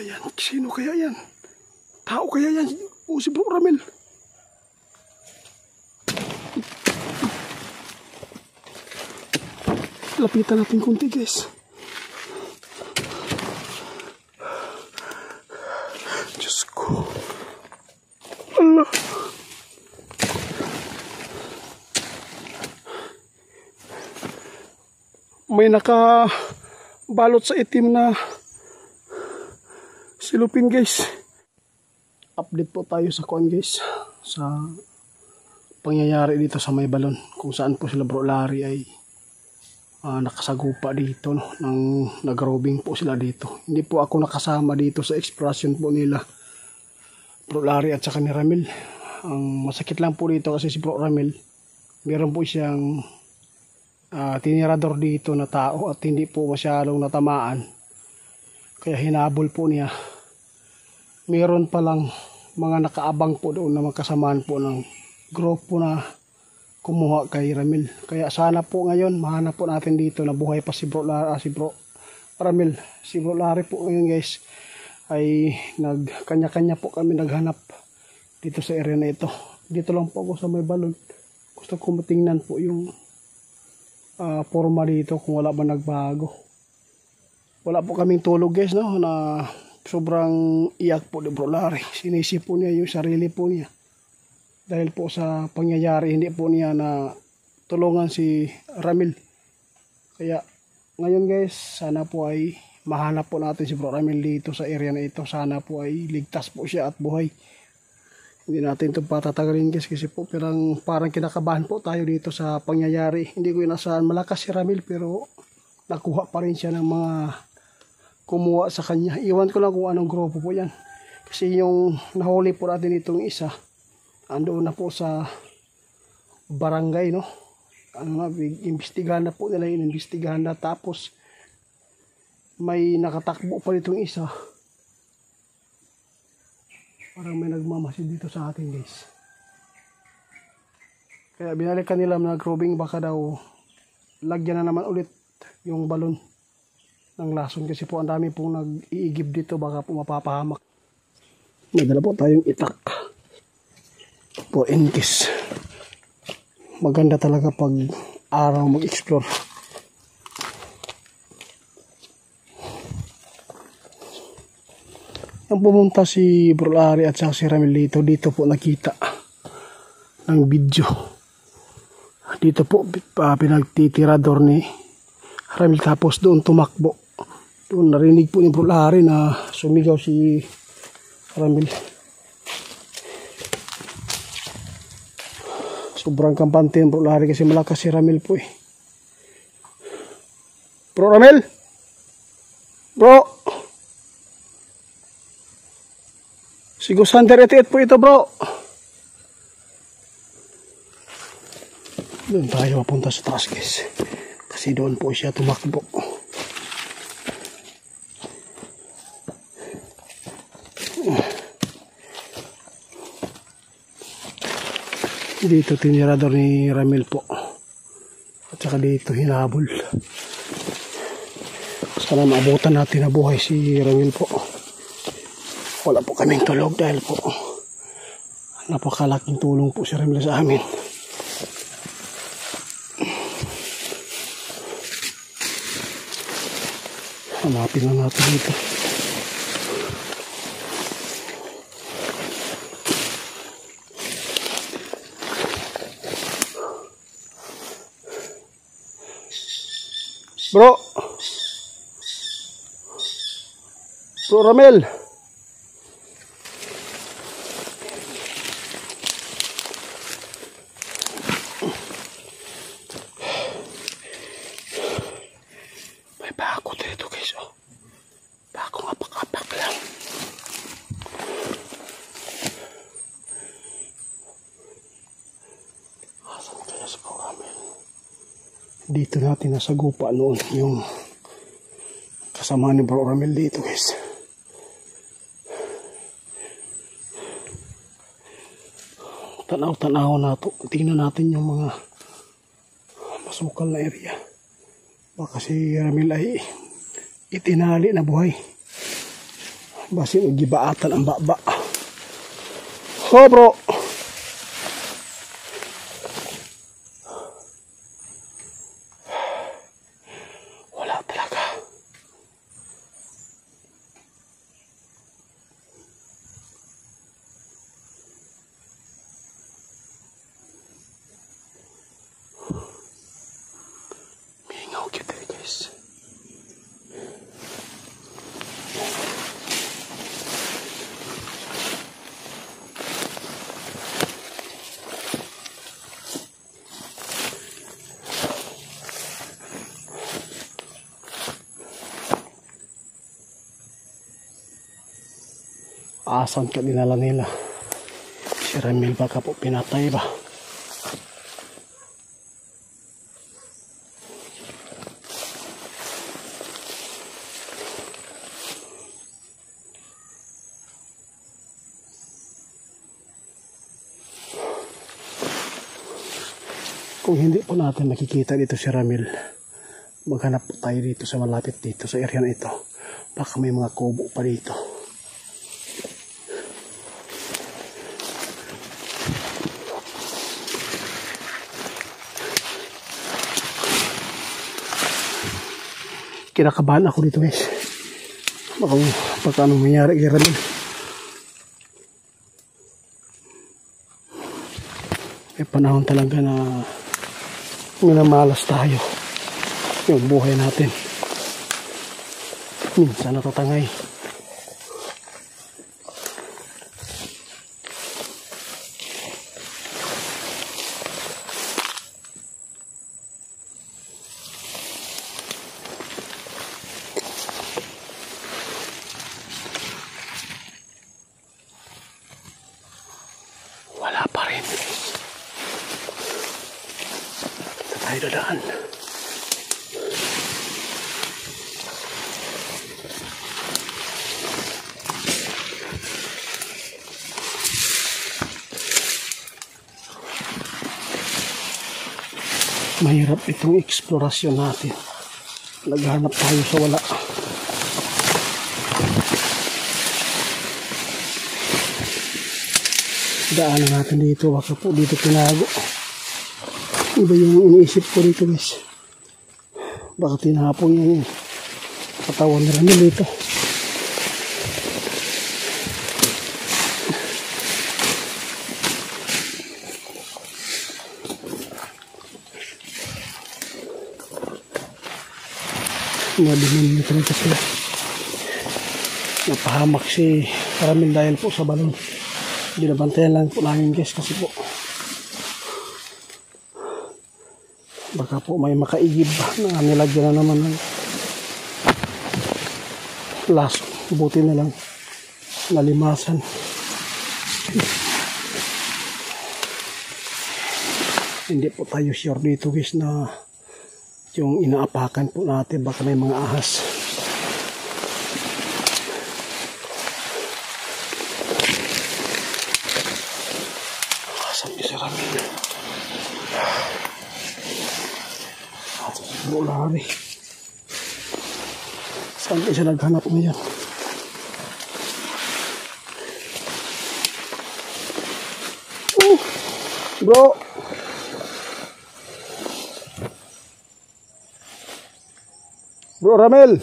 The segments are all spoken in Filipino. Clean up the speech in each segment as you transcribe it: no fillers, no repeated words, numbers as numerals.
kaya yan? Sino kaya yan? Tao kaya yan? O si Bro Ramil? Lapitan natin konti guys. Diyos ko. Allah. May nakabalot sa itim na silupin guys. Update po tayo sa kuan guys, sa pangyayari dito sa may balon, kung saan po sila Bro Larry ay nakasagupa dito, no? Nag-robing po sila dito. Hindi po ako nakasama dito sa exploration po nila Bro Larry at saka ni Ramil. Ang masakit lang po dito kasi si Bro Ramil, meron po siyang tinirador dito na tao at hindi po masyadong natamaan, kaya hinabol po niya. Meron palang mga nakaabang po doon na magkasamaan po ng grupo na kumuha kay Ramil. Kaya sana po ngayon mahanap po natin dito na buhay pa si Bro Ramil. Si Bro Larry po ngayon guys ay kanya-kanya po kami naghanap dito sa area na ito. Dito lang po ako sa may balon. Gusto ko matingnan po yung forma dito kung wala ba nagbago. Wala po kaming tulog guys, no, na sobrang iyak po ni Bro Larry. Sinisip po niya yung sarili po niya dahil po sa pangyayari, hindi po niya na tulungan si Ramil. Kaya ngayon guys, sana po ay mahanap po natin si Bro Ramil dito sa area na ito. Sana po ay ligtas po siya at buhay. Hindi natin ito patatagalin guys kasi po parang kinakabahan po tayo dito sa pangyayari. Hindi ko inasahan malakas si Ramil pero nakuha pa rin siya ng mga kumuha sa kanya. Iwan ko lang kung anong grupo po yan. Kasi yung nahuli po natin itong isa, andoon na po sa barangay, no? Imbestigahan na po nila yun. Imbestigahan na, tapos may nakatakbo pa itong isa. Parang may nagmamasid dito sa atin guys. Kaya binalikan nila nag-robing, baka daw lagyan na naman ulit yung balon ng lason kasi po ang dami pong nag-iigib dito, baka po mapapahamak. Madala po tayong itak po in case. Maganda talaga pag araw mag-explore. Nang pumunta si Bro Larry at saka si Ramil dito po nakita ng video. Dito po pinagtitirador ni Ramil, tapos doon tumakbo. Doon narinig po ni Bro Larry na sumigaw si Ramil. Sobrang kampante ng Bro Larry kasi malakas si Ramil po eh. Bro Ramil? Bro! Si Gusander 88 po ito bro. Doon tayo mapunta sa taas guys. Kasi doon po siya tumakbo. Dito tinirador ni Ramil po. At saka dito hinabol. Sana maabutan natin na buhay si Ramil po. Wala po kaming tulog dahil po napakalaking tulong po si Ramil sa amin. Hanapin na natin dito. Bro Ramil. May bako dito guys, oh. Bako apak-apak lang. Asan kaya si Bro Ramil? Dito natin nasagupa noon yung kasama ni Bro Ramil dito guys. Tanaw-tanaw na to. Tingnan natin yung mga masukal na area. Baka si Ramil ay itinali na buhay. Basin gibaatan ang baba. Ho bro. Wala talaga. Mingaw kita guys. Asan ka dinala nila? Si Ramil baka po pinatay ba? Kung hindi po natin makikita dito si Ramil, maghanap po tayo dito sa malapit dito sa area na ito. Baka may mga kubo pa dito. Kinakabahan ako dito guys. Baka anong mangyari kay Ramil. May panahon talaga na minamalas tayo yung buhay natin. Minsan natatangay. Wala pa rin. Ito tayo dadaan. Mahirap itong eksplorasyon natin. Naghanap tayo sa wala. Daanan natin dito. Baka po dito tinago. Iba yung iniisip ko dito guys. Baka tinapon yung katawan nila dito. Madimin nito rin kasi napahamak si Ramil dahil po sa balon. Binabantayan lang po namin guys kasi po baka po may makaigib na nilagyan na naman ng laso. Buti na lang nalimasan. Hindi po tayo sure dito guys na yung inaapakan po natin baka may mga ahas. Asan yung si Ramil? Asan si Lari? Saan siya naghanap ngayon? Bro! Bro Ramil.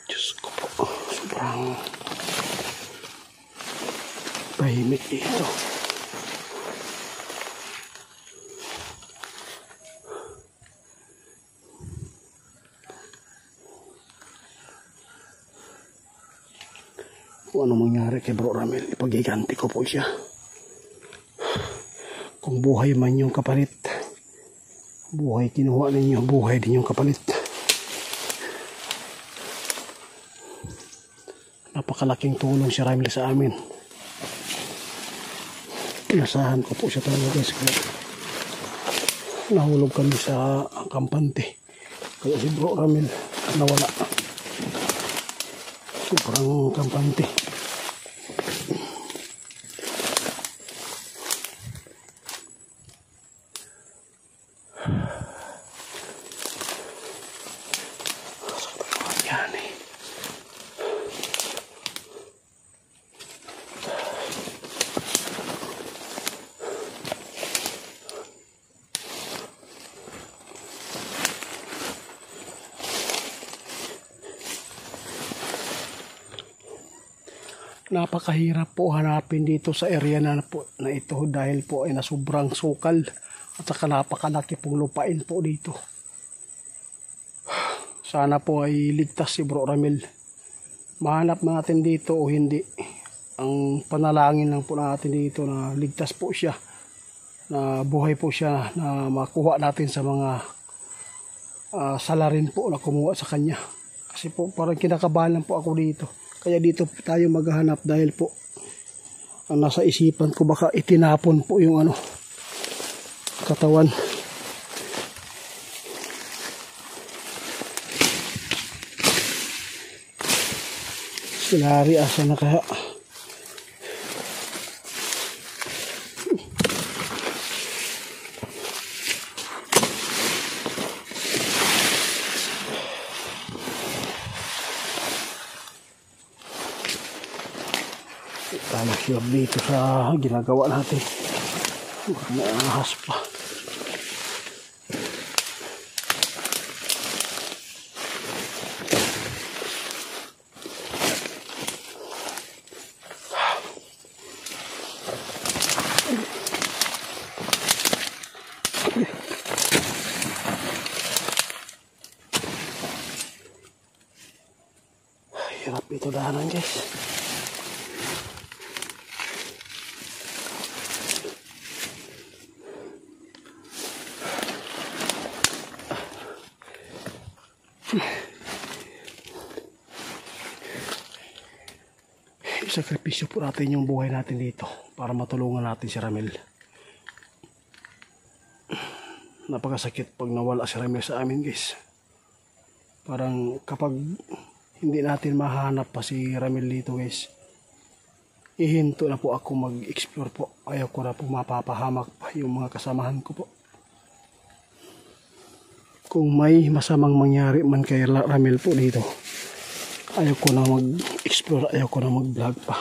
Diyos ko po, sobrang tahimik dito. Kung ano mangyari kay Bro Ramil, ipagiganti ko po siya. Kung buhay man yung kapalit, buhay kinuha ninyo, buhay din yung kapalit. Napakalaking tulong si Ramil sa amin. Inasahan ko po siya talaga guys. nahulog kami sa kampante. Kaya si Bro Ramil nawala. Sobrang kampante. Yan eh. Napakahirap po hanapin dito sa area na ito dahil po ay nasubrang sukal at saka napakalaki pong lupain po dito. Sana po ay ligtas si Bro Ramil. Mahanap natin dito o hindi. Ang panalangin lang po natin dito na ligtas po siya, na buhay po siya, na makuha natin sa mga salarin po na kumuha sa kanya. Kasi po parang kinakabahan lang po ako dito. Kaya dito tayo maghahanap dahil po ang nasa isipan ko baka itinapon po yung katawan. Silari asa na kaya. Tayo sure dito sa ginagawa natin. May ahas pa. Hirap ito dahanan, guys. Sakripisyo po natin yung buhay natin dito para matulungan natin si Ramil. Napakasakit pag nawala si Ramil sa amin, guys. Parang kapag hindi natin mahanap pa si Ramil dito, guys, ihinto na po ako mag-explore po. Ayaw ko na po mapapahamak pa yung mga kasamahan ko po. Kung may masamang mangyari man kay Ramil po dito, ayaw ko na mag-explore, ayaw ko na mag-vlog pa.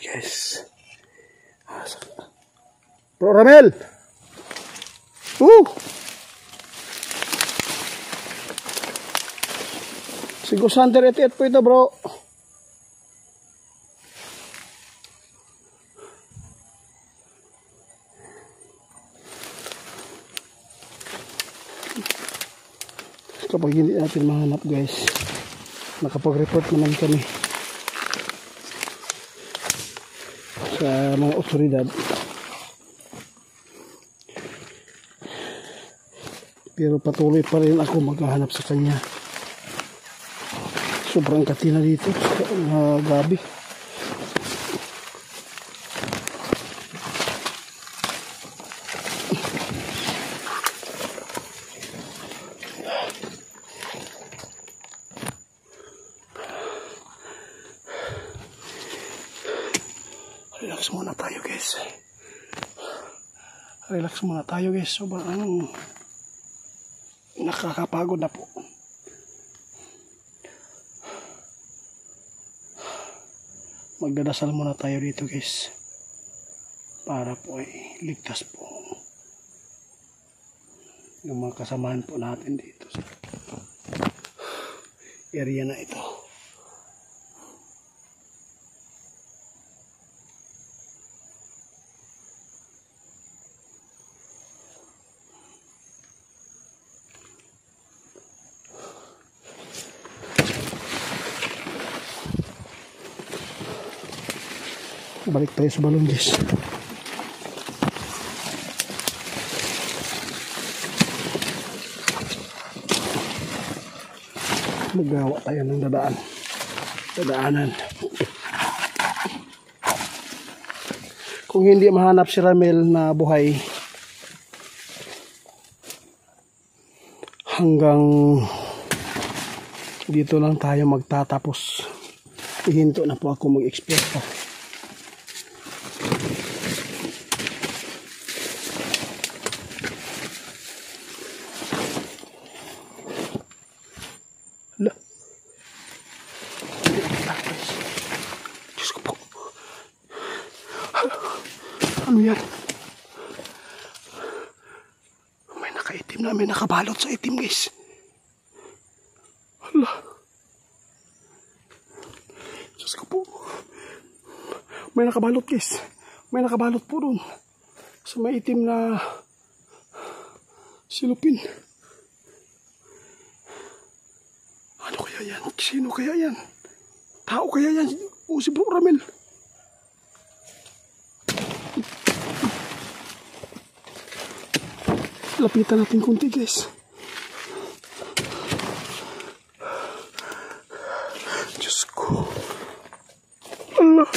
Guys, Bro Ramil, si Gusander 88 po ito, bro. Kapag hindi natin mahanap, guys, nakapag-report naman kami sa mga otoridad, pero patuloy pa rin ako maghahanap sa kanya. Sobrang katina dito sa gabi. Relax muna tayo, guys. Relax muna tayo, guys. Sobrang nakakapagod na po. Magdadasal muna tayo dito, guys, para po ay ligtas po yung mga kasamahan po natin dito sa area na ito. Balik tayo sa balon guys. Magawa tayo ng dadaanan. Kung hindi mahanap si Ramil na buhay, hanggang dito lang tayo magtatapos. Ihinto na po ako mag-explore pa. Diyos ko po. Ano yan? May nakaitim na, may nakabalot sa itim guys. Hala. Diyos ko po. May nakabalot guys. May nakabalot po doon. Sa may itim na silupin. Ano kaya yan? Sino kaya yan? Tao kaya yan? O si Bro Ramil? Lapitan natin kunti guys. Diyos ko. Allah.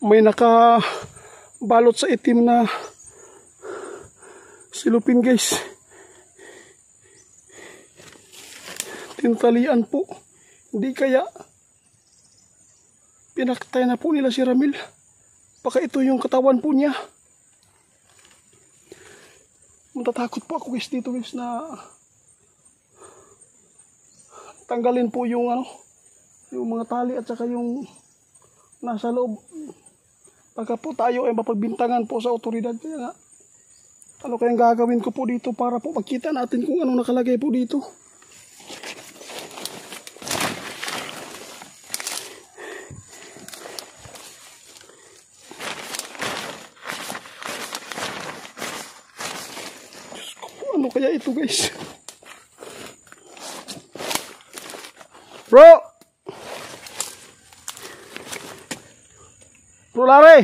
May nakabalot sa itim na silupin guys. Tinatalian po. Hindi kaya pinakatay na po nila si Ramil. Baka ito yung katawan po niya. Matatakot po ako guys dito guys na tanggalin po yung yung mga tali at saka yung nasa loob. Baka po tayo ay mapagbintangan po sa otoridad. Kaya nga, ano kayang gagawin ko po dito para po makita natin kung ano nakalagay po dito. Diyos ko po, ano kaya ito guys? Bro! Bro Larry!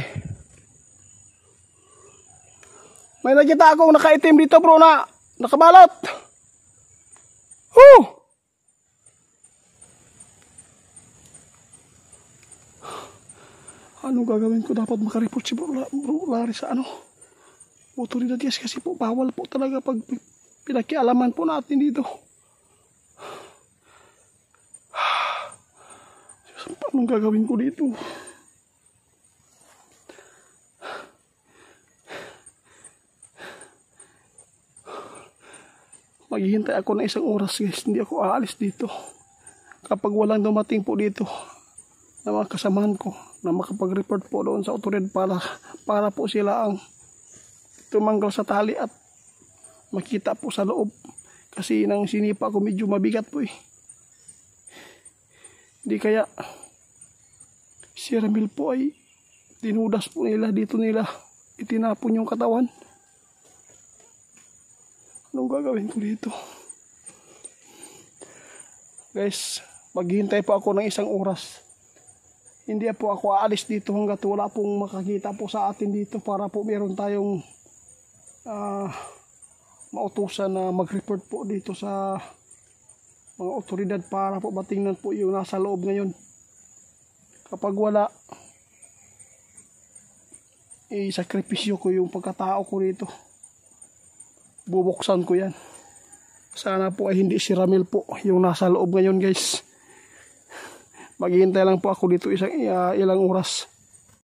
May nakita akong nakaitim dito bro na nakabalot. Anong gagawin ko? Dapat makareport si Bro Larry sa otoridad guys, kasi po bawal po talaga pag pinakialaman po natin dito. Anong gagawin ko dito? Maghihintay ako ng 1 oras guys. Hindi ako aalis dito kapag walang dumating po dito na mga kasamahan ko na makapag-report po doon sa otoridad para po sila ang tumanggal sa tali at makita po sa loob, kasi nang sinipa ko medyo mabigat po eh. Hindi kaya si Ramil po ay dinudas po nila, dito nila itinapon yung katawan. Anong gagawin ko dito? Guys, maghihintay po ako ng 1 oras. Hindi po ako aalis dito hanggat wala pong makakita po sa atin dito para po meron tayong mautusan na mag-report po dito sa mga otoridad para po matingnan po yung nasa loob ngayon. Kapag wala, isakripisyo ko yung pagkatao ko dito. Bubuksan ko yan. Sana po ay hindi si Ramil po yung nasa loob ngayon guys. Maghihintay lang po ako dito ilang oras.